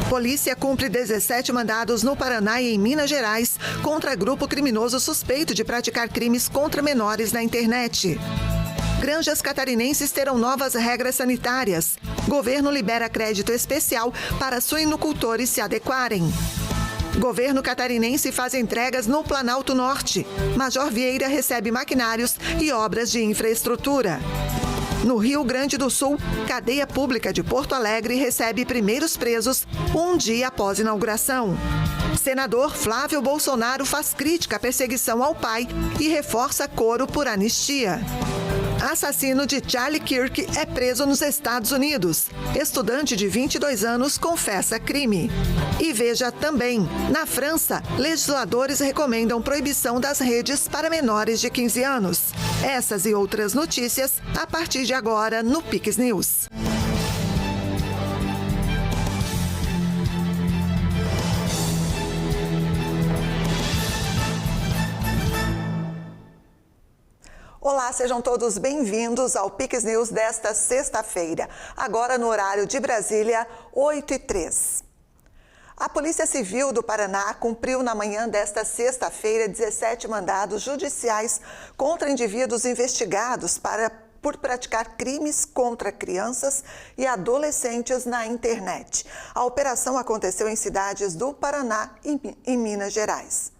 Polícia cumpre 17 mandados no Paraná e em Minas Gerais contra grupo criminoso suspeito de praticar crimes contra menores na internet. Granjas catarinenses terão novas regras sanitárias. Governo libera crédito especial para suinocultores se adequarem. Governo catarinense faz entregas no Planalto Norte. Major Vieira recebe maquinários e obras de infraestrutura. No Rio Grande do Sul, cadeia pública de Porto Alegre recebe primeiros presos um dia após inauguração. Senador Flávio Bolsonaro faz crítica à perseguição ao pai e reforça coro por anistia. Assassino de Charlie Kirk é preso nos Estados Unidos. Estudante de 22 anos confessa crime. E veja também, na França, legisladores recomendam proibição das redes para menores de 15 anos. Essas e outras notícias a partir de agora no Pix News. Olá, sejam todos bem-vindos ao Pix News desta sexta-feira. Agora no horário de Brasília, 8h03. A Polícia Civil do Paraná cumpriu na manhã desta sexta-feira 17 mandados judiciais contra indivíduos investigados por praticar crimes contra crianças e adolescentes na internet. A operação aconteceu em cidades do Paraná e em Minas Gerais.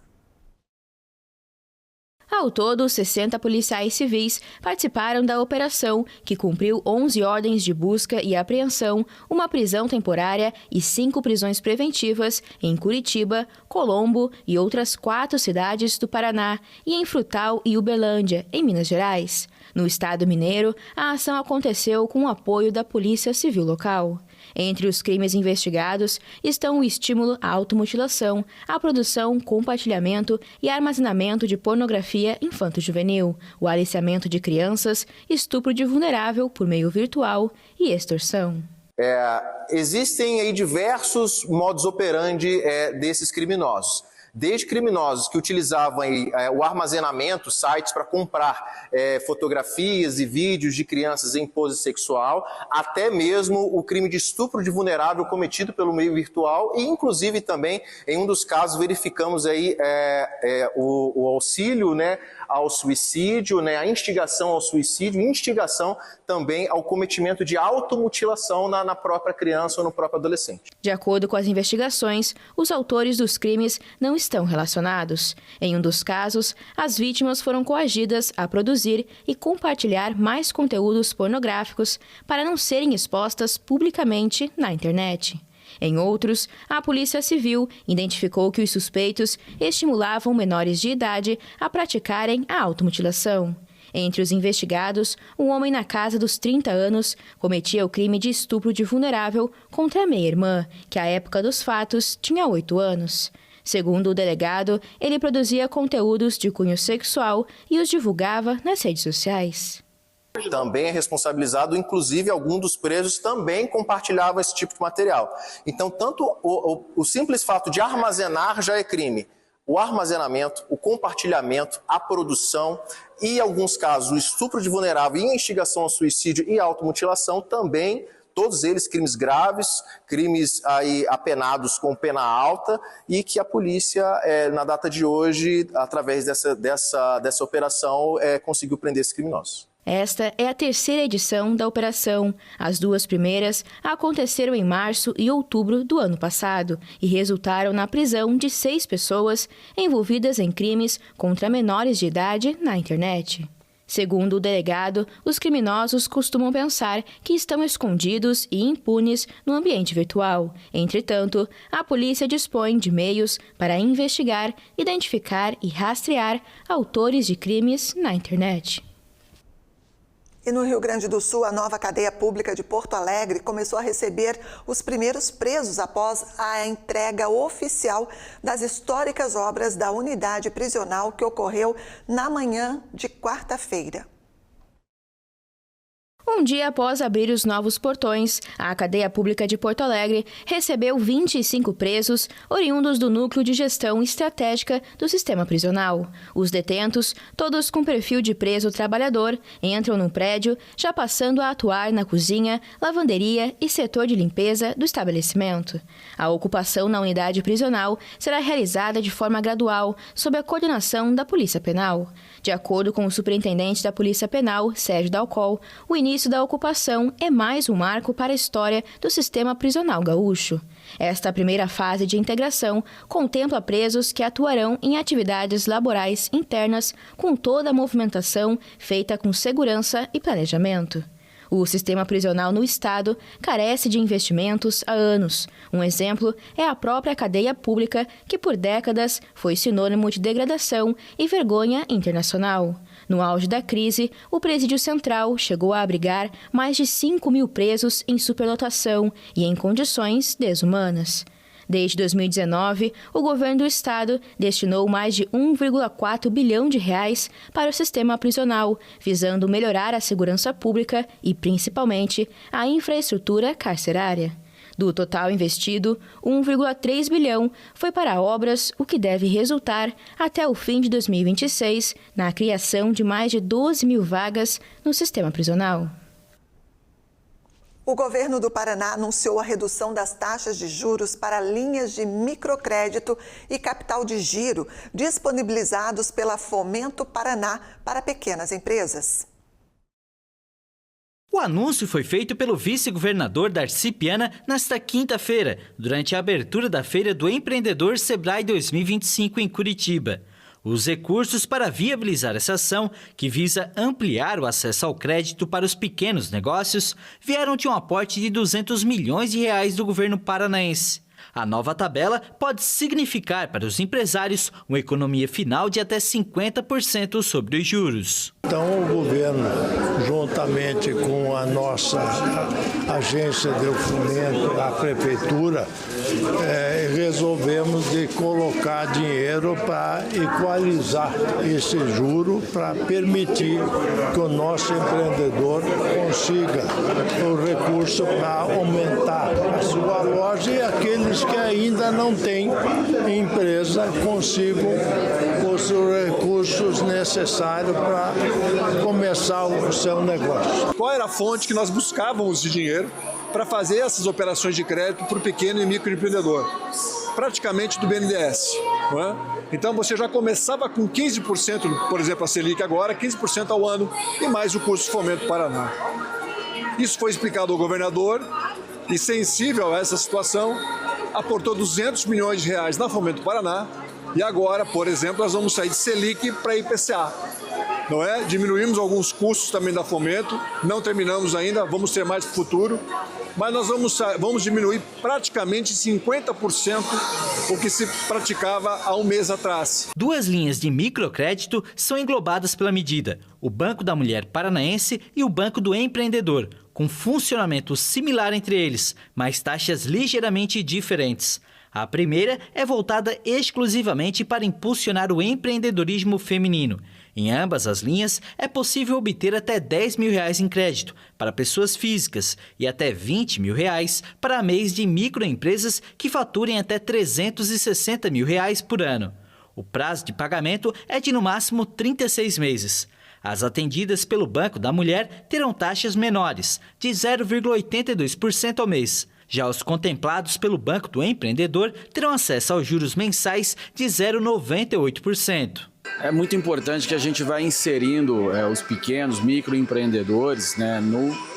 Ao todo, 60 policiais civis participaram da operação, que cumpriu 11 ordens de busca e apreensão, uma prisão temporária e 5 prisões preventivas em Curitiba, Colombo e outras 4 cidades do Paraná e em Frutal e Uberlândia, em Minas Gerais. No estado mineiro, a ação aconteceu com o apoio da Polícia Civil local. Entre os crimes investigados estão o estímulo à automutilação, a produção, compartilhamento e armazenamento de pornografia infanto-juvenil, o aliciamento de crianças, estupro de vulnerável por meio virtual e extorsão. Existem aí diversos modus operandi desses criminosos. Desde criminosos que utilizavam o armazenamento, sites para comprar fotografias e vídeos de crianças em pose sexual, até mesmo o crime de estupro de vulnerável cometido pelo meio virtual e, inclusive, também, em um dos casos, verificamos aí o auxílio, né, ao suicídio, né, a instigação ao suicídio e instigação também ao cometimento de automutilação na própria criança ou no próprio adolescente. De acordo com as investigações, os autores dos crimes não estão relacionados. Em um dos casos, as vítimas foram coagidas a produzir e compartilhar mais conteúdos pornográficos para não serem expostas publicamente na internet. Em outros, a Polícia Civil identificou que os suspeitos estimulavam menores de idade a praticarem a automutilação. Entre os investigados, um homem na casa dos 30 anos cometia o crime de estupro de vulnerável contra a meia-irmã, que à época dos fatos tinha 8 anos. Segundo o delegado, ele produzia conteúdos de cunho sexual e os divulgava nas redes sociais. Também é responsabilizado, inclusive algum dos presos também compartilhava esse tipo de material. Então, tanto o simples fato de armazenar já é crime. O armazenamento, o compartilhamento, a produção e, em alguns casos, o estupro de vulnerável e a instigação ao suicídio e automutilação também, todos eles crimes graves, crimes aí apenados com pena alta e que a polícia, na data de hoje, através dessa operação, conseguiu prender esses criminosos. Esta é a terceira edição da operação. As 2 primeiras aconteceram em março e outubro do ano passado e resultaram na prisão de 6 pessoas envolvidas em crimes contra menores de idade na internet. Segundo o delegado, os criminosos costumam pensar que estão escondidos e impunes no ambiente virtual. Entretanto, a polícia dispõe de meios para investigar, identificar e rastrear autores de crimes na internet. E no Rio Grande do Sul, a nova cadeia pública de Porto Alegre começou a receber os primeiros presos após a entrega oficial das históricas obras da unidade prisional que ocorreu na manhã de quarta-feira. Um dia após abrir os novos portões, a cadeia pública de Porto Alegre recebeu 25 presos oriundos do Núcleo de Gestão Estratégica do Sistema Prisional. Os detentos, todos com perfil de preso trabalhador, entram no prédio, já passando a atuar na cozinha, lavanderia e setor de limpeza do estabelecimento. A ocupação na unidade prisional será realizada de forma gradual, sob a coordenação da Polícia Penal. De acordo com o superintendente da Polícia Penal, Sérgio Dalcol, o início da ocupação é mais um marco para a história do sistema prisional gaúcho. Esta primeira fase de integração contempla presos que atuarão em atividades laborais internas com toda a movimentação feita com segurança e planejamento. O sistema prisional no Estado carece de investimentos há anos. Um exemplo é a própria cadeia pública, que por décadas foi sinônimo de degradação e vergonha internacional. No auge da crise, o Presídio Central chegou a abrigar mais de 5.000 presos em superlotação e em condições desumanas. Desde 2019, o governo do estado destinou mais de 1,4 bilhão de reais para o sistema prisional, visando melhorar a segurança pública e, principalmente, a infraestrutura carcerária. Do total investido, 1,3 bilhão foi para obras, o que deve resultar, até o fim de 2026, na criação de mais de 12.000 vagas no sistema prisional. O governo do Paraná anunciou a redução das taxas de juros para linhas de microcrédito e capital de giro disponibilizados pela Fomento Paraná para pequenas empresas. O anúncio foi feito pelo vice-governador Darcy Piana nesta quinta-feira, durante a abertura da Feira do Empreendedor Sebrae 2025 em Curitiba. Os recursos para viabilizar essa ação, que visa ampliar o acesso ao crédito para os pequenos negócios, vieram de um aporte de 200 milhões de reais do governo paranaense. A nova tabela pode significar para os empresários uma economia final de até 50% sobre os juros. Então, o governo, juntamente com a nossa agência de fomento, a prefeitura, resolvemos de colocar dinheiro para equalizar esse juro, para permitir que o nosso empreendedor consiga o recurso para aumentar a sua loja e aqueles que ainda não têm empresa consigam os recursos necessários para começar o seu negócio. Qual era a fonte que nós buscávamos de dinheiro para fazer essas operações de crédito para o pequeno e microempreendedor? Praticamente do BNDES. Não é? Então você já começava com 15%, por exemplo, a Selic agora, 15% ao ano e mais o curso Fomento Paraná. Isso foi explicado ao governador e, sensível a essa situação, aportou 200 milhões de reais na Fomento Paraná e agora, por exemplo, nós vamos sair de Selic para IPCA. Não é? Diminuímos alguns custos também da Fomento, não terminamos ainda, vamos ter mais no futuro, mas nós vamos diminuir praticamente 50% o que se praticava há um mês atrás. Duas linhas de microcrédito são englobadas pela medida: o Banco da Mulher Paranaense e o Banco do Empreendedor, com funcionamento similar entre eles, mas taxas ligeiramente diferentes. A primeira é voltada exclusivamente para impulsionar o empreendedorismo feminino. Em ambas as linhas, é possível obter até 10 mil reais em crédito para pessoas físicas e até 20 mil reais para mês de microempresas que faturem até 360 mil reais por ano. O prazo de pagamento é de no máximo 36 meses. As atendidas pelo Banco da Mulher terão taxas menores, de 0,82% ao mês. Já os contemplados pelo Banco do Empreendedor terão acesso aos juros mensais de 0,98%. É muito importante que a gente vá inserindo os pequenos microempreendedores, né,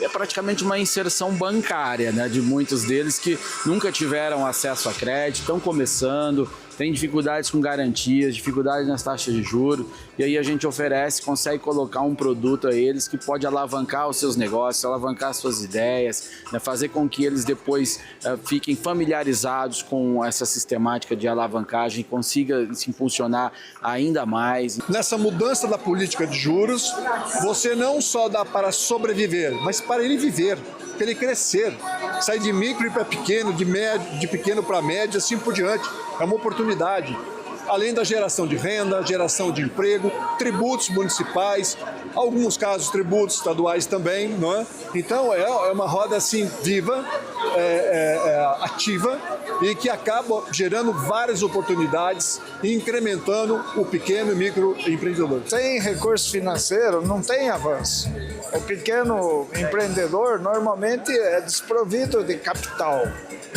é praticamente uma inserção bancária, né, de muitos deles que nunca tiveram acesso a crédito, estão começando, têm dificuldades com garantias, dificuldades nas taxas de juros, e aí a gente consegue colocar um produto a eles que pode alavancar os seus negócios, alavancar suas ideias, né, fazer com que eles depois fiquem familiarizados com essa sistemática de alavancagem, consiga se impulsionar ainda mais. Nessa mudança da política de juros, você não só dá para sobreviver, mas para ele viver, para ele crescer, sair de micro para pequeno, de pequeno para médio, assim por diante. É uma oportunidade. além da geração de renda, geração de emprego, tributos municipais, alguns casos tributos estaduais também, não é? Então é uma roda assim viva, ativa e que acaba gerando várias oportunidades e incrementando o pequeno e microempreendedor. Sem recurso financeiro não tem avanço. O pequeno empreendedor normalmente é desprovido de capital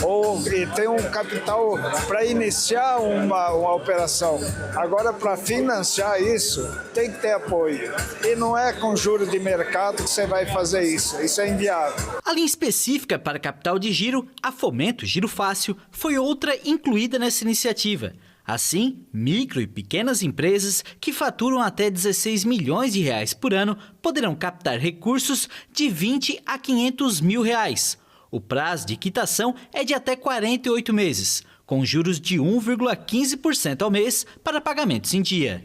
ou tem um capital para iniciar uma operação. Agora, para financiar isso, tem que ter apoio. E não é com juros de mercado que você vai fazer isso. Isso é inviável. A linha específica para capital de giro, a Fomento Giro Fácil, foi outra incluída nessa iniciativa. Assim, micro e pequenas empresas que faturam até 16 milhões de reais por ano poderão captar recursos de 20 a 500 mil reais. O prazo de quitação é de até 48 meses, com juros de 1,15% ao mês para pagamentos em dia.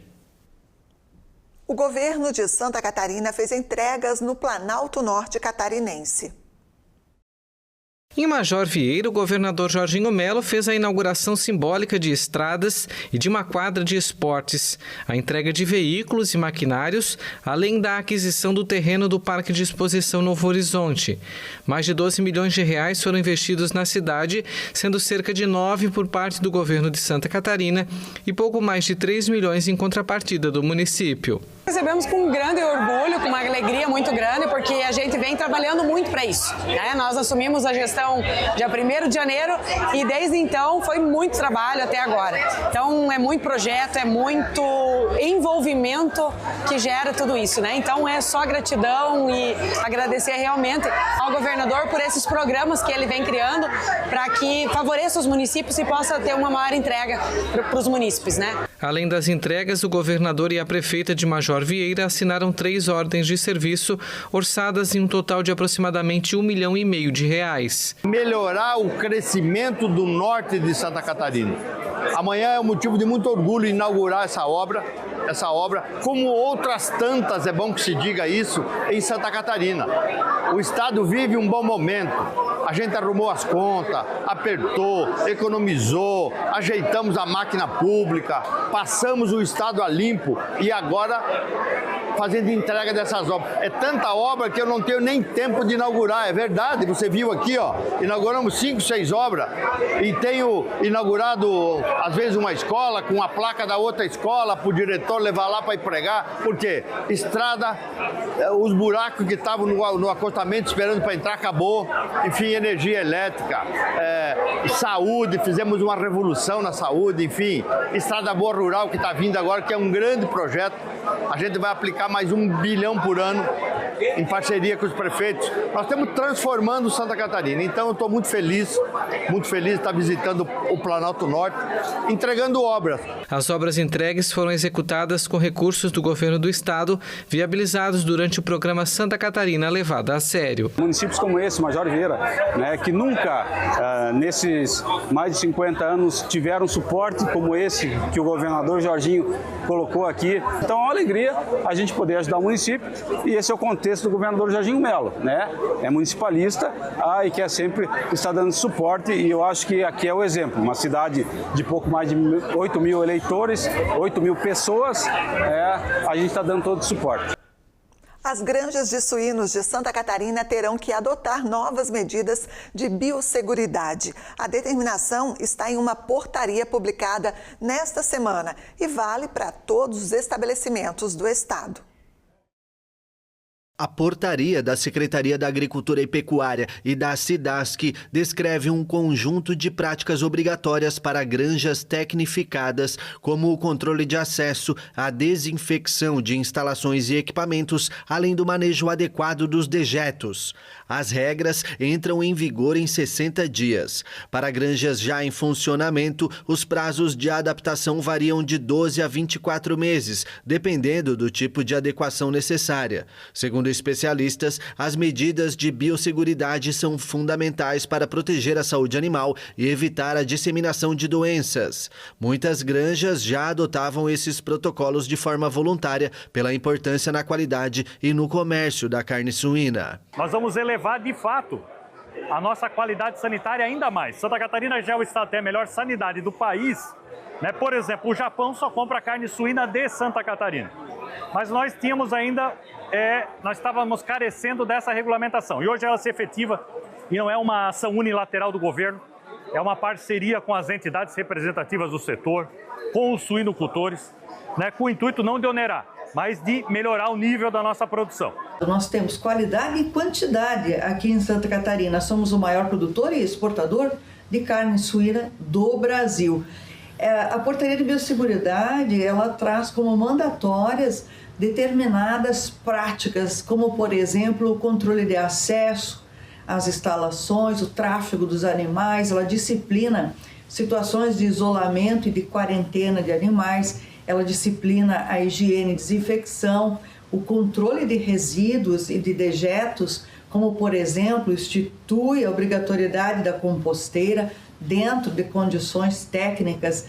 O governo de Santa Catarina fez entregas no Planalto Norte catarinense. Em Major Vieira, o governador Jorginho Melo fez a inauguração simbólica de estradas e de uma quadra de esportes, a entrega de veículos e maquinários, além da aquisição do terreno do Parque de Exposição Novo Horizonte. Mais de 12 milhões de reais foram investidos na cidade, sendo cerca de 9 por parte do governo de Santa Catarina e pouco mais de 3 milhões em contrapartida do município. Recebemos com um grande orgulho, com uma alegria muito grande, porque a gente vem trabalhando muito para isso, né? Nós assumimos a gestão dia 1º de janeiro e desde então foi muito trabalho até agora. Então é muito projeto, é muito envolvimento que gera tudo isso, né? Então é só gratidão e agradecer realmente ao governador por esses programas que ele vem criando para que favoreça os municípios e possa ter uma maior entrega para os munícipes, né? Além das entregas, o governador e a prefeita de Major Vieira assinaram 3 ordens de serviço, orçadas em um total de aproximadamente R$1,5 milhão de reais. Melhorar o crescimento do norte de Santa Catarina. Amanhã é um motivo de muito orgulho inaugurar essa obra, como outras tantas, é bom que se diga isso, em Santa Catarina. O estado vive um bom momento. A gente arrumou as contas, apertou, economizou, ajeitamos a máquina pública, passamos o estado a limpo e agora fazendo entrega dessas obras. É tanta obra que eu não tenho nem tempo de inaugurar, é verdade. Você viu aqui, ó, inauguramos 5, 6 obras e tenho inaugurado, às vezes, uma escola com a placa da outra escola para o diretor levar lá para ir pregar, porque estrada, os buracos que estavam no acostamento esperando para entrar, acabou. Enfim, energia elétrica, saúde, fizemos uma revolução na saúde, enfim, Estrada Boa Rural que está vindo agora, que é um grande projeto. A gente vai aplicar mais 1 bilhão por ano em parceria com os prefeitos. Nós estamos transformando Santa Catarina, então eu estou muito feliz de estar visitando o Planalto Norte, entregando obras. As obras entregues foram executadas com recursos do governo do estado, viabilizados durante o programa Santa Catarina Levada a Sério. Municípios como esse, Major Vieira, né, que nunca, nesses mais de 50 anos, tiveram suporte como esse que o governador Jorginho colocou aqui. Então é uma alegria a gente poder ajudar o município e esse é o contexto do governador Jorginho Melo, né? É municipalista e quer sempre estar dando suporte e eu acho que aqui é o exemplo. Uma cidade de pouco mais de 8 mil eleitores, 8 mil pessoas, a gente está dando todo o suporte. As granjas de suínos de Santa Catarina terão que adotar novas medidas de biosseguridade. A determinação está em uma portaria publicada nesta semana e vale para todos os estabelecimentos do estado. A portaria da Secretaria da Agricultura e Pecuária e da SIDASC descreve um conjunto de práticas obrigatórias para granjas tecnificadas, como o controle de acesso, a desinfecção de instalações e equipamentos, além do manejo adequado dos dejetos. As regras entram em vigor em 60 dias. Para granjas já em funcionamento, os prazos de adaptação variam de 12 a 24 meses, dependendo do tipo de adequação necessária. Segundo especialistas, as medidas de biosseguridade são fundamentais para proteger a saúde animal e evitar a disseminação de doenças. Muitas granjas já adotavam esses protocolos de forma voluntária pela importância na qualidade e no comércio da carne suína. Nós vamos elevar de fato a nossa qualidade sanitária ainda mais. Santa Catarina já é o estado que tem a melhor sanidade do país, né? Por exemplo, o Japão só compra carne suína de Santa Catarina. Mas nós tínhamos ainda, nós estávamos carecendo dessa regulamentação. E hoje ela se efetiva e não é uma ação unilateral do governo, é uma parceria com as entidades representativas do setor, com os suinocultores, né? Com o intuito não de onerar, mas de melhorar o nível da nossa produção. Nós temos qualidade e quantidade aqui em Santa Catarina. Somos o maior produtor e exportador de carne suína do Brasil. A Portaria de Biosseguridade, ela traz como mandatórias determinadas práticas, como, por exemplo, o controle de acesso às instalações, o tráfego dos animais, ela disciplina situações de isolamento e de quarentena de animais, ela disciplina a higiene e desinfecção, o controle de resíduos e de dejetos, como, por exemplo, institui a obrigatoriedade da composteira dentro de condições técnicas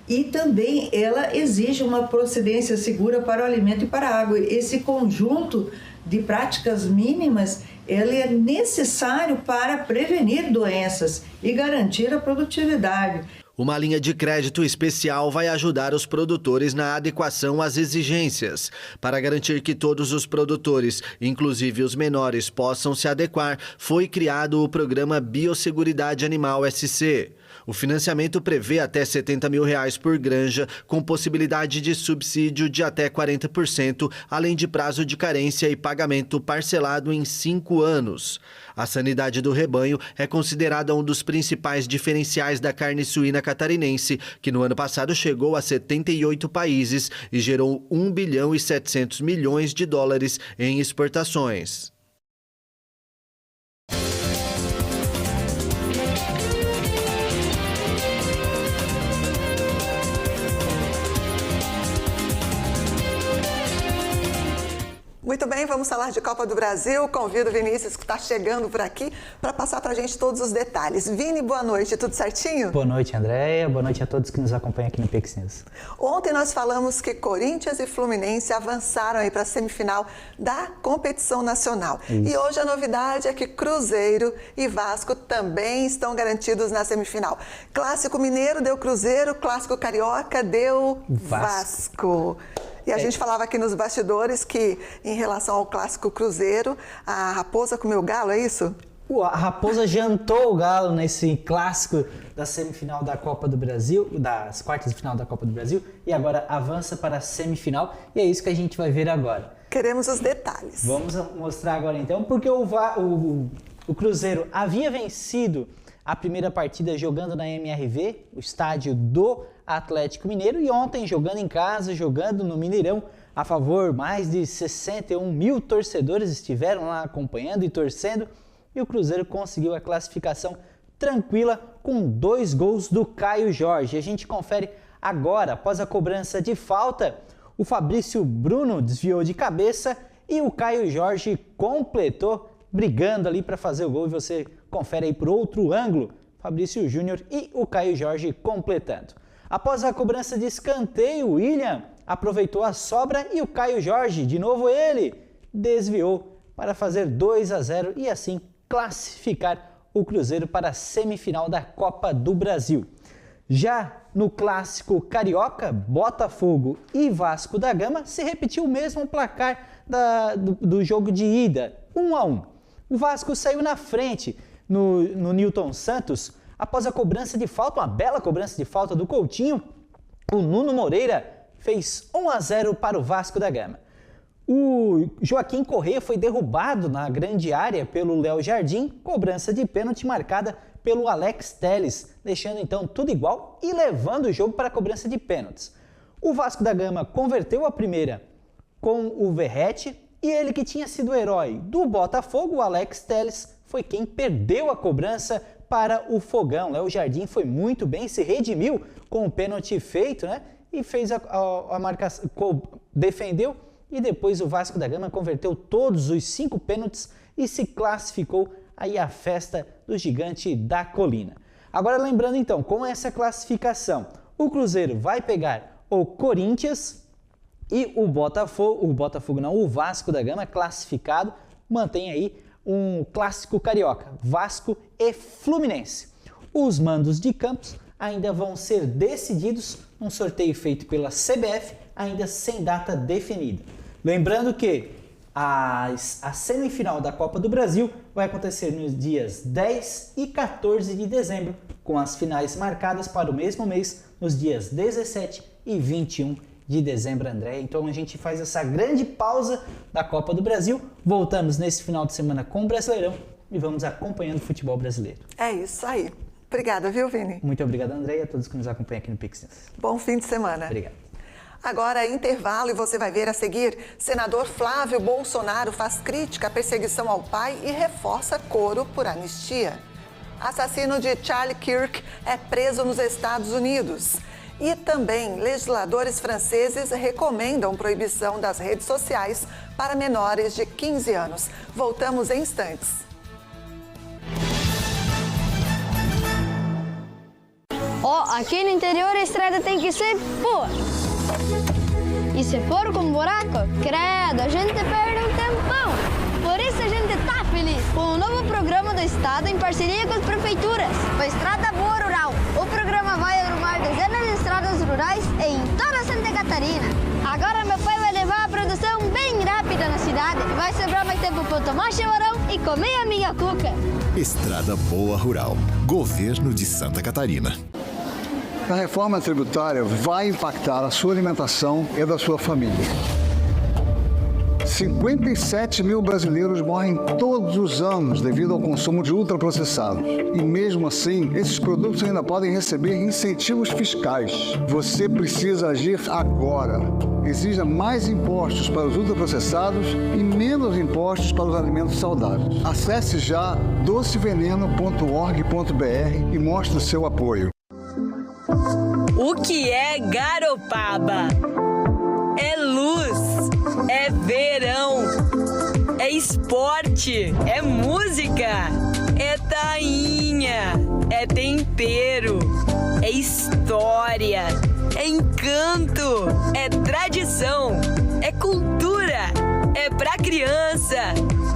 e também ela exige uma procedência segura para o alimento e para a água. Esse conjunto de práticas mínimas, ele é necessário para prevenir doenças e garantir a produtividade. Uma linha de crédito especial vai ajudar os produtores na adequação às exigências. Para garantir que todos os produtores, inclusive os menores, possam se adequar, foi criado o programa Biosseguridade Animal SC. O financiamento prevê até R$70 mil por granja, com possibilidade de subsídio de até 40%, além de prazo de carência e pagamento parcelado em 5 anos. A sanidade do rebanho é considerada um dos principais diferenciais da carne suína catarinense, que no ano passado chegou a 78 países e gerou US$ 1 bilhão e 700 milhões em exportações. Muito bem, vamos falar de Copa do Brasil. Convido o Vinícius, que está chegando por aqui, para passar para a gente todos os detalhes. Vini, boa noite, tudo certinho? Boa noite, Andréia. Boa noite a todos que nos acompanham aqui no PIX News. Ontem nós falamos que Corinthians e Fluminense avançaram aí para a semifinal da competição nacional. Isso. E hoje a novidade é que Cruzeiro e Vasco também estão garantidos na semifinal. Clássico Mineiro deu Cruzeiro, Clássico Carioca deu Vasco. E a gente falava aqui nos bastidores que, em relação ao clássico Cruzeiro, a Raposa comeu galo, é isso? A Raposa jantou o galo nesse clássico da semifinal da Copa do Brasil, das quartas de final da Copa do Brasil, e agora avança para a semifinal, e é isso que a gente vai ver agora. Queremos os detalhes. Vamos mostrar agora então, porque o Cruzeiro havia vencido a primeira partida jogando na MRV, o estádio do Atlético Mineiro, e ontem jogando em casa, jogando no Mineirão, a favor, mais de 61 mil torcedores estiveram lá acompanhando e torcendo, e o Cruzeiro conseguiu a classificação tranquila com 2 gols do Caio Jorge. A gente confere agora, após a cobrança de falta, o Fabrício Bruno desviou de cabeça e o Caio Jorge completou, brigando ali para fazer o gol, e você confere aí por outro ângulo, Fabrício Júnior e o Caio Jorge completando. Após a cobrança de escanteio, o William aproveitou a sobra e o Caio Jorge, de novo ele, desviou para fazer 2-0 e assim classificar o Cruzeiro para a semifinal da Copa do Brasil. Já no clássico carioca, Botafogo e Vasco da Gama, se repetiu o mesmo placar do jogo de ida, 1-1. O Vasco saiu na frente no Newton Santos após a cobrança de falta, uma bela cobrança de falta do Coutinho. O Nuno Moreira fez 1-0 para o Vasco da Gama. O Joaquim Corrêa foi derrubado na grande área pelo Léo Jardim, cobrança de pênalti marcada pelo Alex Telles, deixando então tudo igual e levando o jogo para a cobrança de pênaltis. O Vasco da Gama converteu a primeira com o Verratti, e ele que tinha sido o herói do Botafogo, o Alex Telles, foi quem perdeu a cobrança para o Fogão. Léo Jardim foi muito bem, se redimiu com o pênalti feito, né? E fez a marcação, defendeu, e depois o Vasco da Gama converteu todos os 5 pênaltis e se classificou aí à festa do Gigante da Colina. Agora lembrando então, com essa classificação, o Cruzeiro vai pegar o Corinthians e o Vasco da Gama classificado, mantém aí um clássico carioca, Vasco e Fluminense. Os mandos de campos ainda vão ser decididos num sorteio feito pela CBF, ainda sem data definida. Lembrando que a semifinal da Copa do Brasil vai acontecer nos dias 10 e 14 de dezembro, com as finais marcadas para o mesmo mês, nos dias 17 e 21 de dezembro, André. Então a gente faz essa grande pausa da Copa do Brasil, voltamos nesse final de semana com o Brasileirão e vamos acompanhando o futebol brasileiro. É isso aí. Obrigada, viu, Vini? Muito obrigado, André, e a todos que nos acompanham aqui no Pix News. Bom fim de semana. Obrigado. Agora, intervalo, e você vai ver a seguir. Senador Flávio Bolsonaro faz crítica à perseguição ao pai e reforça coro por anistia. Assassino de Charlie Kirk é preso nos Estados Unidos. E também, legisladores franceses recomendam proibição das redes sociais para menores de 15 anos. Voltamos em instantes. Aqui no interior a estrada tem que ser boa. E se for com buraco, credo, a gente perde um tempão. Por isso a gente tá feliz com o novo programa do Estado em parceria com as prefeituras. O Estrada Boa Rural. O programa vai arrumar dezenas de estradas rurais em toda Santa Catarina. Agora meu pai vai levar a produção bem rápida na cidade. Vai sobrar mais tempo para tomar chimarrão e comer a minha cuca. Estrada Boa Rural. Governo de Santa Catarina. A reforma tributária vai impactar a sua alimentação e da sua família. 57 mil brasileiros morrem todos os anos devido ao consumo de ultraprocessados. E mesmo assim, esses produtos ainda podem receber incentivos fiscais. Você precisa agir agora. Exija mais impostos para os ultraprocessados e menos impostos para os alimentos saudáveis. Acesse já doceveneno.org.br e mostre o seu apoio. O que é Garopaba? É luz, é verão, é esporte, é música, é tainha, é tempero, é história, é encanto, é tradição, é cultura, é pra criança,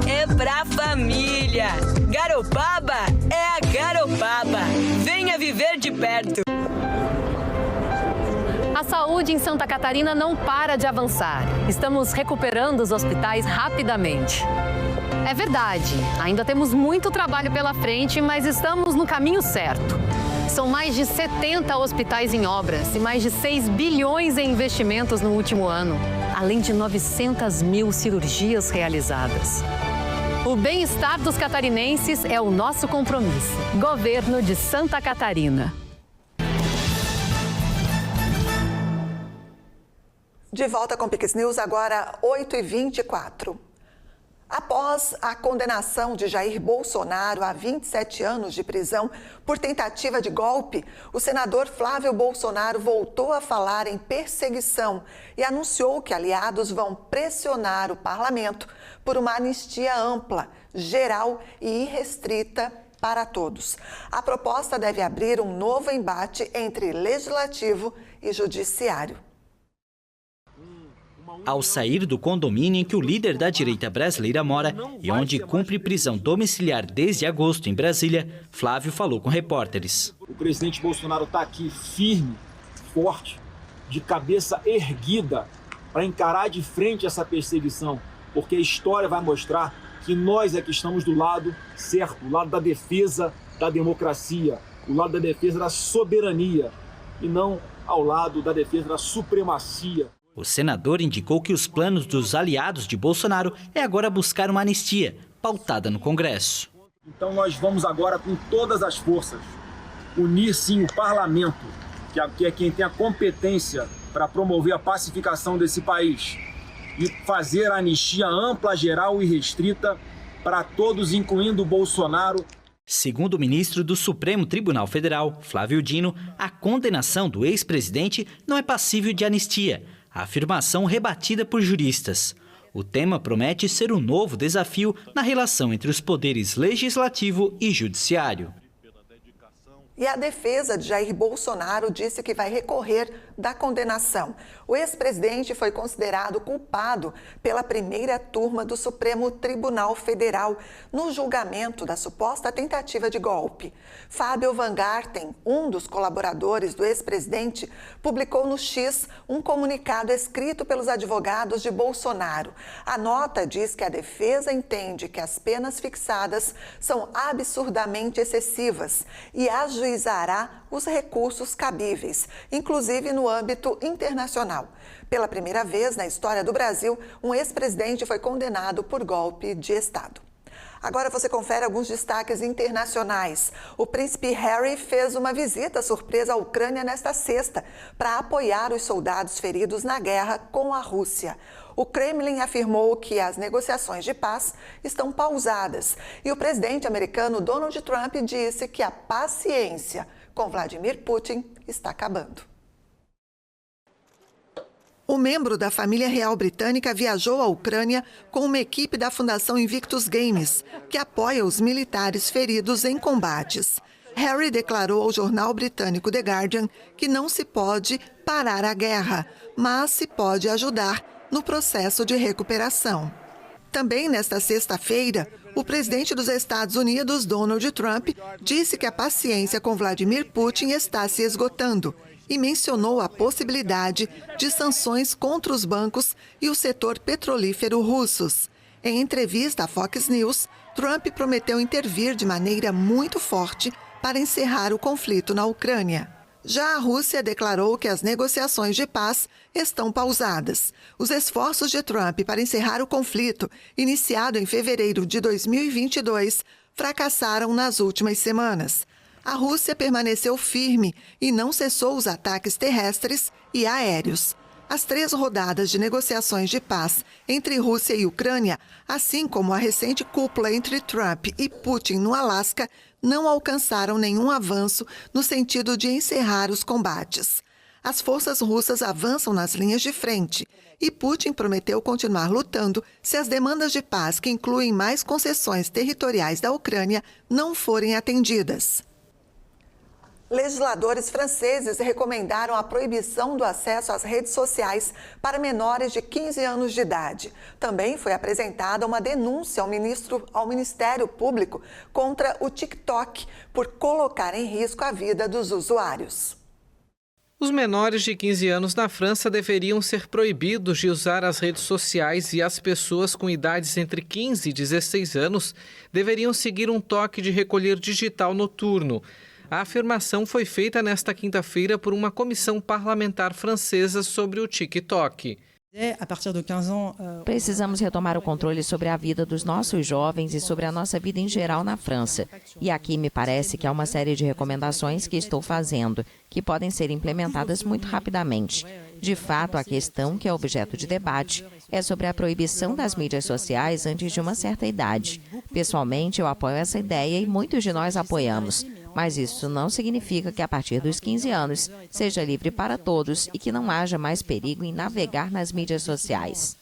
é pra família. Garopaba é a Garopaba. Venha viver de perto. A saúde em Santa Catarina não para de avançar. Estamos recuperando os hospitais rapidamente. É verdade, ainda temos muito trabalho pela frente, mas estamos no caminho certo. São mais de 70 hospitais em obras e mais de 6 bilhões em investimentos no último ano, além de 900 mil cirurgias realizadas. O bem-estar dos catarinenses é o nosso compromisso. Governo de Santa Catarina. De volta com o Pix News, agora 8h24. Após a condenação de Jair Bolsonaro a 27 anos de prisão por tentativa de golpe, o senador Flávio Bolsonaro voltou a falar em perseguição e anunciou que aliados vão pressionar o parlamento por uma anistia ampla, geral e irrestrita para todos. A proposta deve abrir um novo embate entre legislativo e judiciário. Ao sair do condomínio em que o líder da direita brasileira mora e onde cumpre prisão domiciliar desde agosto em Brasília, Flávio falou com repórteres. O presidente Bolsonaro está aqui firme, forte, de cabeça erguida para encarar de frente essa perseguição, porque a história vai mostrar que nós é que estamos do lado certo, do lado da defesa da democracia, do lado da defesa da soberania e não ao lado da defesa da supremacia. O senador indicou que os planos dos aliados de Bolsonaro é agora buscar uma anistia, pautada no Congresso. Então nós vamos agora, com todas as forças, unir sim o parlamento, que é quem tem a competência para promover a pacificação desse país, e fazer a anistia ampla, geral e restrita para todos, incluindo o Bolsonaro. Segundo o ministro do Supremo Tribunal Federal, Flávio Dino, a condenação do ex-presidente não é passível de anistia. A afirmação rebatida por juristas. O tema promete ser um novo desafio na relação entre os poderes legislativo e judiciário. E a defesa de Jair Bolsonaro disse que vai recorrer da condenação. O ex-presidente foi considerado culpado pela primeira turma do Supremo Tribunal Federal no julgamento da suposta tentativa de golpe. Fábio Van Garten, um dos colaboradores do ex-presidente, publicou no X um comunicado escrito pelos advogados de Bolsonaro. A nota diz que a defesa entende que as penas fixadas são absurdamente excessivas e ajuizará os recursos cabíveis, inclusive no âmbito internacional. Pela primeira vez na história do Brasil, um ex-presidente foi condenado por golpe de Estado. Agora você confere alguns destaques internacionais. O príncipe Harry fez uma visita surpresa à Ucrânia nesta sexta para apoiar os soldados feridos na guerra com a Rússia. O Kremlin afirmou que as negociações de paz estão pausadas e o presidente americano Donald Trump disse que a paciência com Vladimir Putin está acabando. O membro da família real britânica viajou à Ucrânia com uma equipe da Fundação Invictus Games, que apoia os militares feridos em combates. Harry declarou ao jornal britânico The Guardian que não se pode parar a guerra, mas se pode ajudar no processo de recuperação. Também nesta sexta-feira, o presidente dos Estados Unidos, Donald Trump, disse que a paciência com Vladimir Putin está se esgotando e mencionou a possibilidade de sanções contra os bancos e o setor petrolífero russos. Em entrevista à Fox News, Trump prometeu intervir de maneira muito forte para encerrar o conflito na Ucrânia. Já a Rússia declarou que as negociações de paz estão pausadas. Os esforços de Trump para encerrar o conflito, iniciado em fevereiro de 2022, fracassaram nas últimas semanas. A Rússia permaneceu firme e não cessou os ataques terrestres e aéreos. As 3 rodadas de negociações de paz entre Rússia e Ucrânia, assim como a recente cúpula entre Trump e Putin no Alasca, não alcançaram nenhum avanço no sentido de encerrar os combates. As forças russas avançam nas linhas de frente e Putin prometeu continuar lutando se as demandas de paz, que incluem mais concessões territoriais da Ucrânia, não forem atendidas. Legisladores franceses recomendaram a proibição do acesso às redes sociais para menores de 15 anos de idade. Também foi apresentada uma denúncia ao Ministério Público contra o TikTok por colocar em risco a vida dos usuários. Os menores de 15 anos na França deveriam ser proibidos de usar as redes sociais e as pessoas com idades entre 15 e 16 anos deveriam seguir um toque de recolher digital noturno. A afirmação foi feita nesta quinta-feira por uma comissão parlamentar francesa sobre o TikTok. Precisamos retomar o controle sobre a vida dos nossos jovens e sobre a nossa vida em geral na França. E aqui me parece que há uma série de recomendações que estou fazendo, que podem ser implementadas muito rapidamente. De fato, a questão que é objeto de debate é sobre a proibição das mídias sociais antes de uma certa idade. Pessoalmente, eu apoio essa ideia e muitos de nós apoiamos. Mas isso não significa que a partir dos 15 anos seja livre para todos e que não haja mais perigo em navegar nas mídias sociais.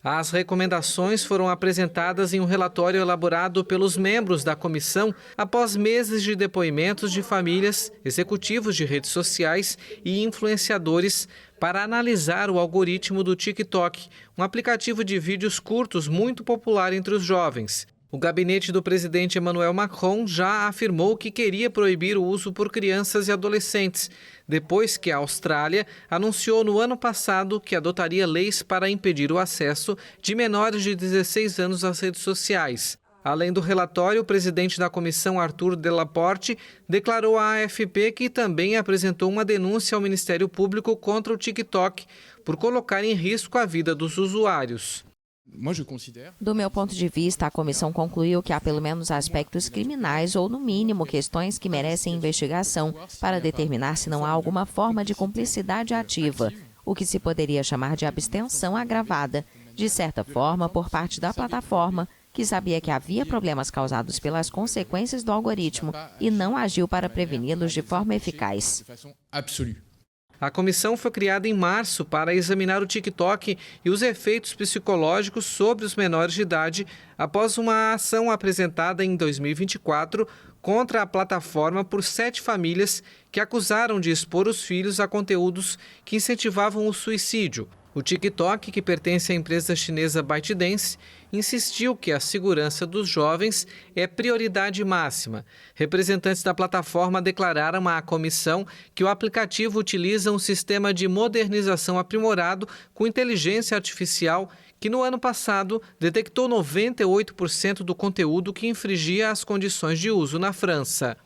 As recomendações foram apresentadas em um relatório elaborado pelos membros da comissão após meses de depoimentos de famílias, executivos de redes sociais e influenciadores para analisar o algoritmo do TikTok, um aplicativo de vídeos curtos muito popular entre os jovens. O gabinete do presidente Emmanuel Macron já afirmou que queria proibir o uso por crianças e adolescentes, depois que a Austrália anunciou no ano passado que adotaria leis para impedir o acesso de menores de 16 anos às redes sociais. Além do relatório, o presidente da comissão, Arthur Delaporte, declarou à AFP que também apresentou uma denúncia ao Ministério Público contra o TikTok por colocar em risco a vida dos usuários. Do meu ponto de vista, a comissão concluiu que há pelo menos aspectos criminais ou, no mínimo, questões que merecem investigação para determinar se não há alguma forma de cumplicidade ativa, o que se poderia chamar de abstenção agravada, de certa forma, por parte da plataforma, que sabia que havia problemas causados pelas consequências do algoritmo e não agiu para preveni-los de forma eficaz. A comissão foi criada em março para examinar o TikTok e os efeitos psicológicos sobre os menores de idade após uma ação apresentada em 2024 contra a plataforma por 7 famílias que acusaram de expor os filhos a conteúdos que incentivavam o suicídio. O TikTok, que pertence à empresa chinesa ByteDance, insistiu que a segurança dos jovens é prioridade máxima. Representantes da plataforma declararam à comissão que o aplicativo utiliza um sistema de modernização aprimorado com inteligência artificial que no ano passado detectou 98% do conteúdo que infringia as condições de uso na França.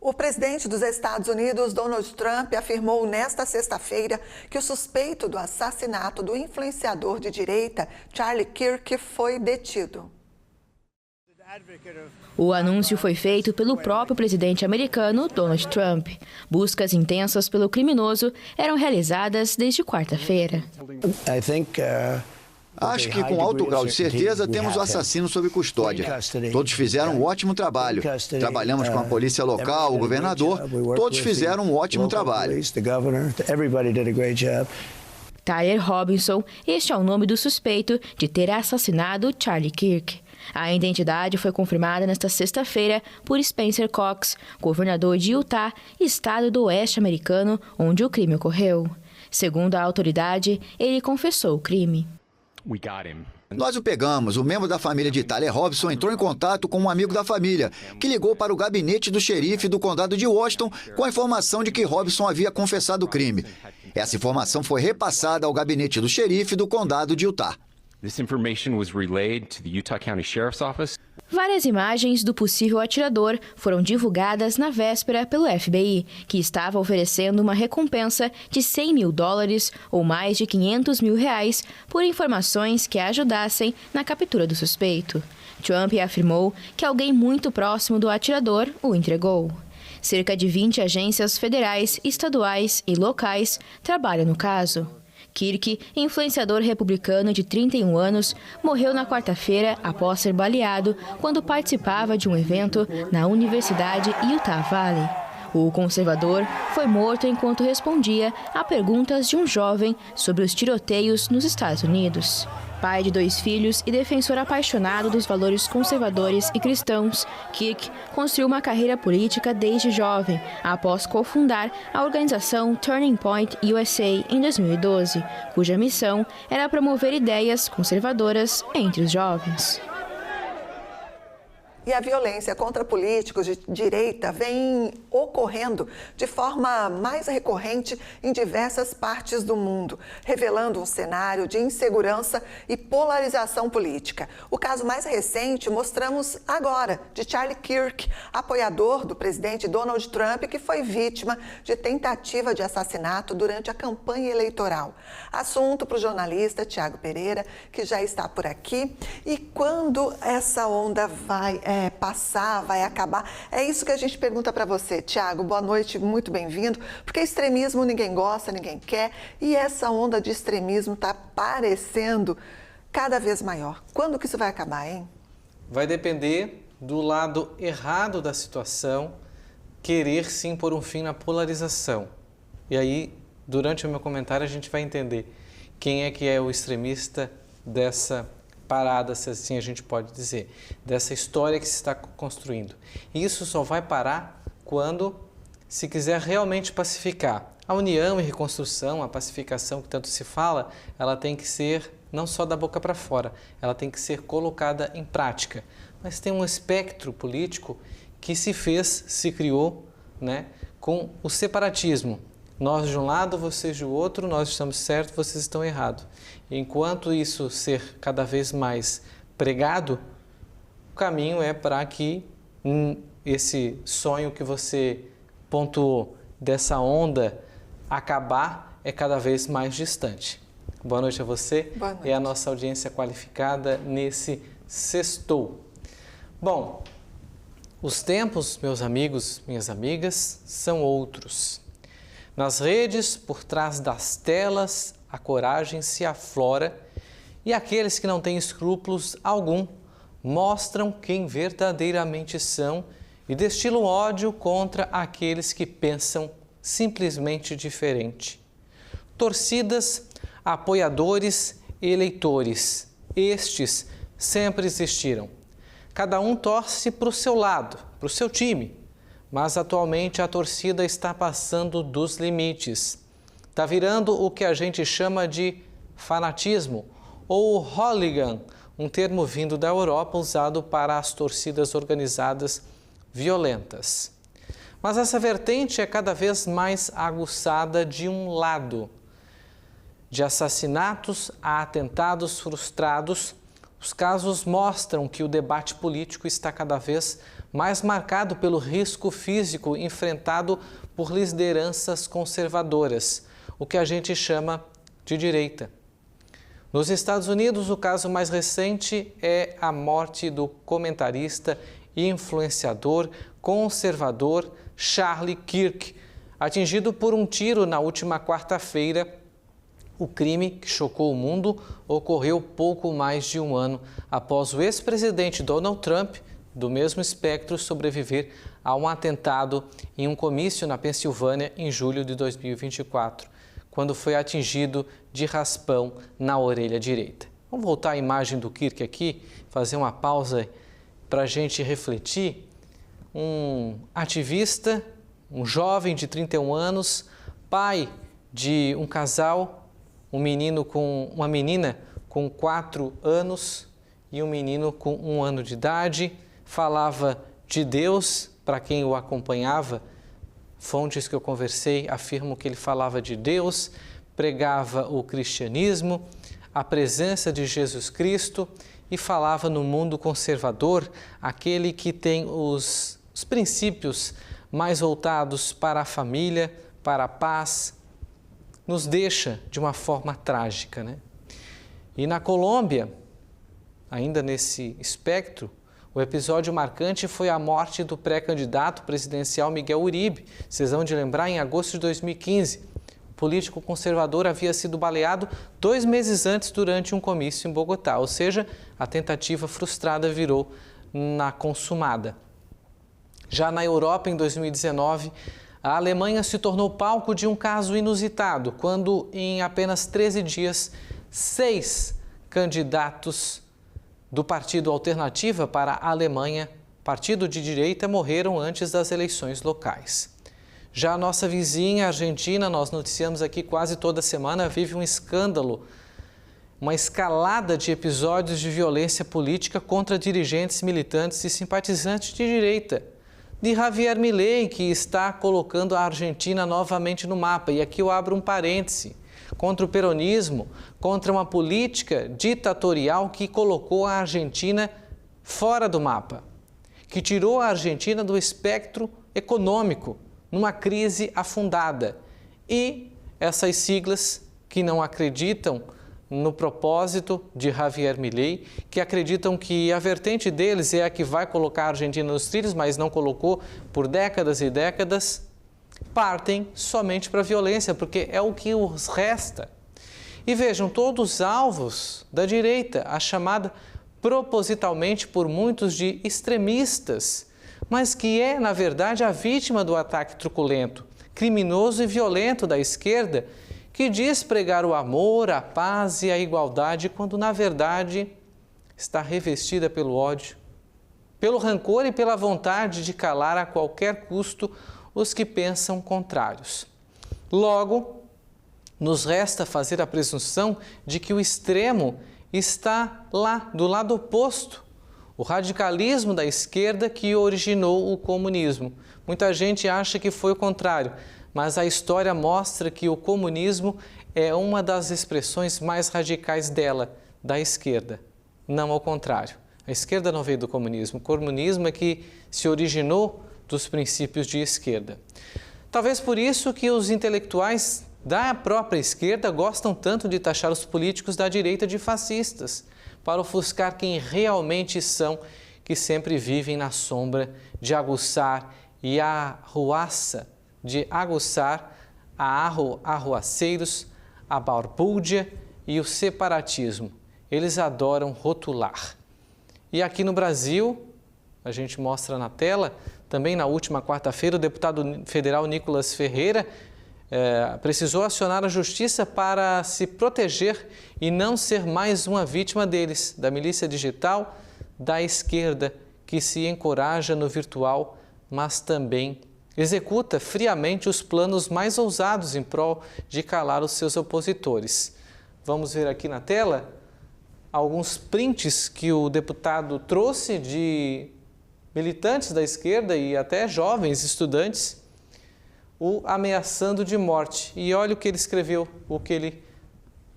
O presidente dos Estados Unidos, Donald Trump, afirmou nesta sexta-feira que o suspeito do assassinato do influenciador de direita, Charlie Kirk, foi detido. O anúncio foi feito pelo próprio presidente americano, Donald Trump. Buscas intensas pelo criminoso eram realizadas desde quarta-feira. Acho que com alto grau de certeza temos o assassino sob custódia. Todos fizeram um ótimo trabalho. Trabalhamos com a polícia local, o governador, todos fizeram um ótimo trabalho. Tyler Robinson, este é o nome do suspeito de ter assassinado Charlie Kirk. A identidade foi confirmada nesta sexta-feira por Spencer Cox, governador de Utah, estado do oeste americano, onde o crime ocorreu. Segundo a autoridade, ele confessou o crime. Nós o pegamos. O membro da família de Tyler Robinson entrou em contato com um amigo da família, que ligou para o gabinete do xerife do condado de Washington com a informação de que Robinson havia confessado o crime. Essa informação foi repassada ao gabinete do xerife do condado de Utah. Várias imagens do possível atirador foram divulgadas na véspera pelo FBI, que estava oferecendo uma recompensa de $100 mil ou mais de R$500 mil por informações que ajudassem na captura do suspeito. Trump afirmou que alguém muito próximo do atirador o entregou. Cerca de 20 agências federais, estaduais e locais trabalham no caso. Kirk, influenciador republicano de 31 anos, morreu na quarta-feira após ser baleado quando participava de um evento na Universidade Utah Valley. O conservador foi morto enquanto respondia a perguntas de um jovem sobre os tiroteios nos Estados Unidos. Pai de 2 filhos e defensor apaixonado dos valores conservadores e cristãos, Kirk construiu uma carreira política desde jovem, após cofundar a organização Turning Point USA em 2012, cuja missão era promover ideias conservadoras entre os jovens. E a violência contra políticos de direita vem ocorrendo de forma mais recorrente em diversas partes do mundo, revelando um cenário de insegurança e polarização política. O caso mais recente mostramos agora, de Charlie Kirk, apoiador do presidente Donald Trump, que foi vítima de tentativa de assassinato durante a campanha eleitoral. Assunto para o jornalista Tiago Pereira, que já está por aqui. E quando essa onda vai passar, vai acabar? É isso que a gente pergunta para você, Tiago. Boa noite, muito bem-vindo. Porque extremismo ninguém gosta, ninguém quer. E essa onda de extremismo está parecendo cada vez maior. Quando que isso vai acabar, hein? Vai depender do lado errado da situação, querer sim pôr um fim na polarização. E aí, durante o meu comentário, a gente vai entender quem é que é o extremista dessa parada, se assim a gente pode dizer, dessa história que se está construindo. E isso só vai parar quando se quiser realmente pacificar. A união e reconstrução, a pacificação que tanto se fala, ela tem que ser não só da boca para fora, ela tem que ser colocada em prática. Mas tem um espectro político que se criou, né, com o separatismo. Nós de um lado, vocês do outro, nós estamos certos, vocês estão errados. Enquanto isso ser cada vez mais pregado, o caminho é para que esse sonho que você pontuou dessa onda acabar é cada vez mais distante. Boa noite a você. Boa noite. E a nossa audiência qualificada nesse Sextou. Bom, os tempos, meus amigos, minhas amigas, são outros. Nas redes, por trás das telas, a coragem se aflora e aqueles que não têm escrúpulos algum mostram quem verdadeiramente são e destilam ódio contra aqueles que pensam simplesmente diferente. Torcidas, apoiadores e eleitores, estes sempre existiram. Cada um torce para o seu lado, para o seu time, mas atualmente a torcida está passando dos limites. Está virando o que a gente chama de fanatismo ou hooligan, um termo vindo da Europa usado para as torcidas organizadas violentas. Mas essa vertente é cada vez mais aguçada de um lado. De assassinatos a atentados frustrados, os casos mostram que o debate político está cada vez mais marcado pelo risco físico enfrentado por lideranças conservadoras, o que a gente chama de direita. Nos Estados Unidos, o caso mais recente é a morte do comentarista e influenciador conservador Charlie Kirk, atingido por um tiro na última quarta-feira. O crime, que chocou o mundo, ocorreu pouco mais de um ano após o ex-presidente Donald Trump, do mesmo espectro, sobreviver a um atentado em um comício na Pensilvânia em julho de 2024, quando foi atingido de raspão na orelha direita. Vamos voltar à imagem do Kirk aqui, fazer uma pausa para a gente refletir. Um ativista, um jovem de 31 anos, pai de um casal, uma menina com 4 anos e um menino com 1 ano de idade, falava de Deus para quem o acompanhava. Fontes que eu conversei afirmam que ele falava de Deus, pregava o cristianismo, a presença de Jesus Cristo e falava no mundo conservador, aquele que tem os princípios mais voltados para a família, para a paz, nos deixa de uma forma trágica, né? E na Colômbia, ainda nesse espectro, o episódio marcante foi a morte do pré-candidato presidencial Miguel Uribe. Vocês vão de lembrar, em agosto de 2015. O político conservador havia sido baleado 2 meses antes durante um comício em Bogotá, ou seja, a tentativa frustrada virou na consumada. Já na Europa, em 2019, a Alemanha se tornou palco de um caso inusitado, quando em apenas 13 dias, 6 candidatos do Partido Alternativa para a Alemanha, partido de direita, morreram antes das eleições locais. Já a nossa vizinha, a Argentina, nós noticiamos aqui quase toda semana, vive um escândalo, uma escalada de episódios de violência política contra dirigentes, militantes e simpatizantes de direita. De Javier Milei, que está colocando a Argentina novamente no mapa. E aqui eu abro um parêntese, contra o peronismo, contra uma política ditatorial que colocou a Argentina fora do mapa, que tirou a Argentina do espectro econômico, numa crise afundada. E essas siglas que não acreditam no propósito de Javier Milei, que acreditam que a vertente deles é a que vai colocar a Argentina nos trilhos, mas não colocou por décadas e décadas, partem somente para a violência, porque é o que os resta. E vejam, todos alvos da direita, a chamada propositalmente por muitos de extremistas, mas que é, na verdade, a vítima do ataque truculento, criminoso e violento da esquerda, que diz pregar o amor, a paz e a igualdade, quando na verdade está revestida pelo ódio, pelo rancor e pela vontade de calar a qualquer custo os que pensam contrários. Logo, nos resta fazer a presunção de que o extremo está lá, do lado oposto, o radicalismo da esquerda que originou o comunismo. Muita gente acha que foi o contrário, mas a história mostra que o comunismo é uma das expressões mais radicais dela, da esquerda, não ao contrário. A esquerda não veio do comunismo, o comunismo é que se originou dos princípios de esquerda. Talvez por isso que os intelectuais da própria esquerda gostam tanto de taxar os políticos da direita de fascistas, para ofuscar quem realmente são, que sempre vivem na sombra de aguçar e a arruaça, de aguçar a arruaceiros, a balbúrdia e o separatismo. Eles adoram rotular. E aqui no Brasil, a gente mostra na tela. Também na última quarta-feira, o deputado federal Nicolas Ferreira precisou acionar a justiça para se proteger e não ser mais uma vítima deles, da milícia digital, da esquerda, que se encoraja no virtual, mas também executa friamente os planos mais ousados em prol de calar os seus opositores. Vamos ver aqui na tela alguns prints que o deputado trouxe de militantes da esquerda e até jovens estudantes o ameaçando de morte. E olha o que ele escreveu, o que ele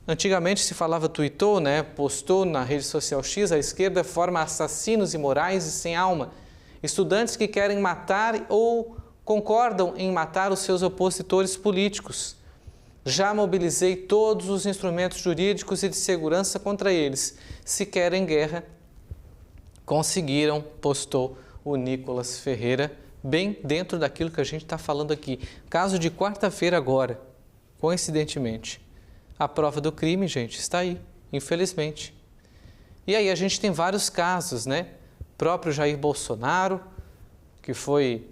antigamente se falava, tweetou, postou na rede social X: a esquerda forma assassinos imorais e sem alma, estudantes que querem matar ou concordam em matar os seus opositores políticos. Já mobilizei todos os instrumentos jurídicos e de segurança contra eles. Se querem guerra, conseguiram, postou o Nicolas Ferreira, bem dentro daquilo que a gente está falando aqui. Caso de quarta-feira agora, coincidentemente. A prova do crime, gente, está aí, infelizmente. E aí a gente tem vários casos, Próprio Jair Bolsonaro, que foi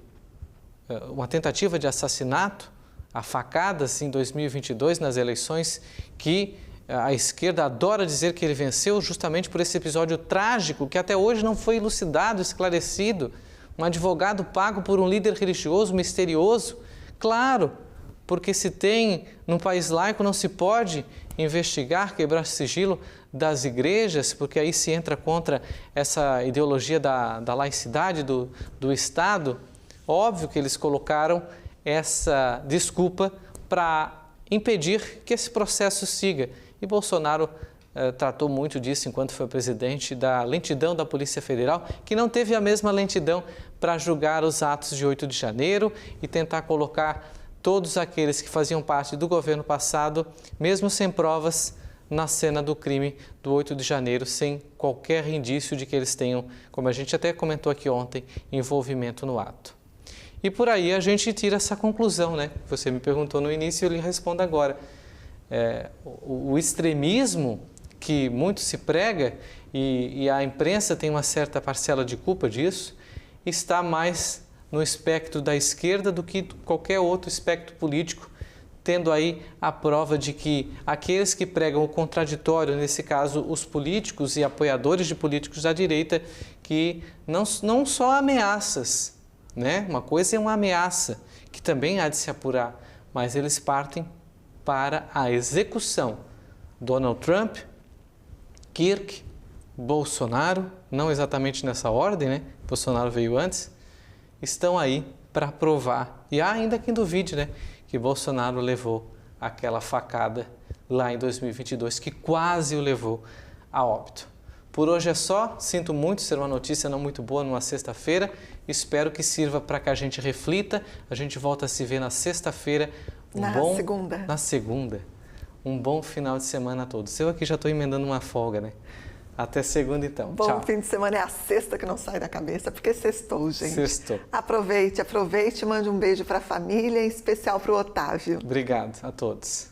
uma tentativa de assassinato, a facadas em 2022 nas eleições, que a esquerda adora dizer que ele venceu justamente por esse episódio trágico que até hoje não foi elucidado, esclarecido. Um advogado pago por um líder religioso misterioso. Claro, porque se tem, num país laico, não se pode investigar, quebrar sigilo das igrejas, porque aí se entra contra essa ideologia da laicidade do Estado. Óbvio que eles colocaram essa desculpa para impedir que esse processo siga. E Bolsonaro tratou muito disso enquanto foi presidente, da lentidão da Polícia Federal, que não teve a mesma lentidão para julgar os atos de 8 de janeiro e tentar colocar todos aqueles que faziam parte do governo passado, mesmo sem provas, na cena do crime do 8 de janeiro, sem qualquer indício de que eles tenham, como a gente até comentou aqui ontem, envolvimento no ato. E por aí a gente tira essa conclusão, Você me perguntou no início e eu lhe respondo agora. O extremismo que muito se prega, e a imprensa tem uma certa parcela de culpa disso, está mais no espectro da esquerda do que qualquer outro espectro político, tendo aí a prova de que aqueles que pregam o contraditório, nesse caso os políticos e apoiadores de políticos da direita, que não só ameaças, Uma coisa é uma ameaça, que também há de se apurar, mas eles partem para a execução. Donald Trump, Kirk, Bolsonaro, não exatamente nessa ordem, Bolsonaro veio antes, estão aí para provar. E há ainda quem duvide, que Bolsonaro levou aquela facada lá em 2022, que quase o levou a óbito. Por hoje é só, sinto muito ser uma notícia não muito boa numa sexta-feira, espero que sirva para que a gente reflita, a gente volta a se ver na sexta-feira. Na segunda. Um bom final de semana a todos. Eu aqui já estou emendando uma folga, Até segunda então. Bom Tchau. fim de semana, é a sexta que não sai da cabeça, porque sextou, gente. Sextou. Aproveite, mande um beijo para a família, em especial para o Otávio. Obrigado a todos.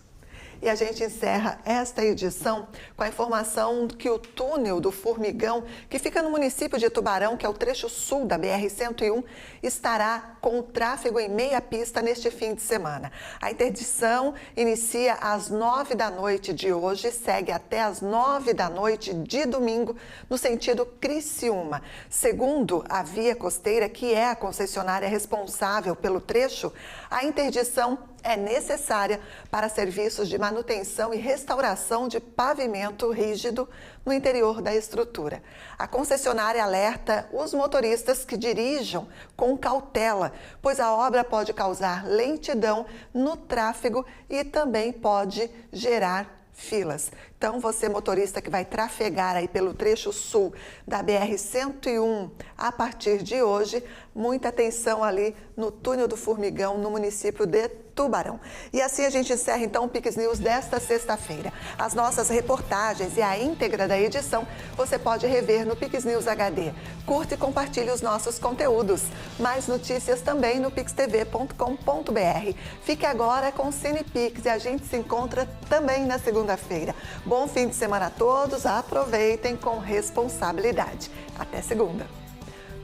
E a gente encerra esta edição com a informação que o túnel do Formigão, que fica no município de Tubarão, que é o trecho sul da BR-101, estará com o tráfego em meia pista neste fim de semana. A interdição inicia às 9 da noite de hoje e segue até às 9 da noite de domingo, no sentido Criciúma. Segundo a Via Costeira, que é a concessionária responsável pelo trecho, a interdição é necessária para serviços de manutenção e restauração de pavimento rígido no interior da estrutura. A concessionária alerta os motoristas que dirijam com cautela, pois a obra pode causar lentidão no tráfego e também pode gerar filas. Então, você motorista que vai trafegar aí pelo trecho sul da BR-101 a partir de hoje, muita atenção ali no túnel do Formigão, no município de Tubarão. E assim a gente encerra então o Pix News desta sexta-feira. As nossas reportagens e a íntegra da edição você pode rever no Pix News HD. Curta e compartilhe os nossos conteúdos. Mais notícias também no pixtv.com.br. Fique agora com o Cine Pix e a gente se encontra também na segunda-feira. Bom fim de semana a todos, aproveitem com responsabilidade. Até segunda.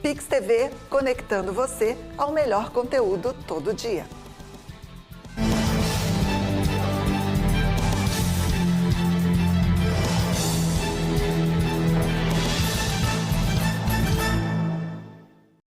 Pix TV, conectando você ao melhor conteúdo todo dia.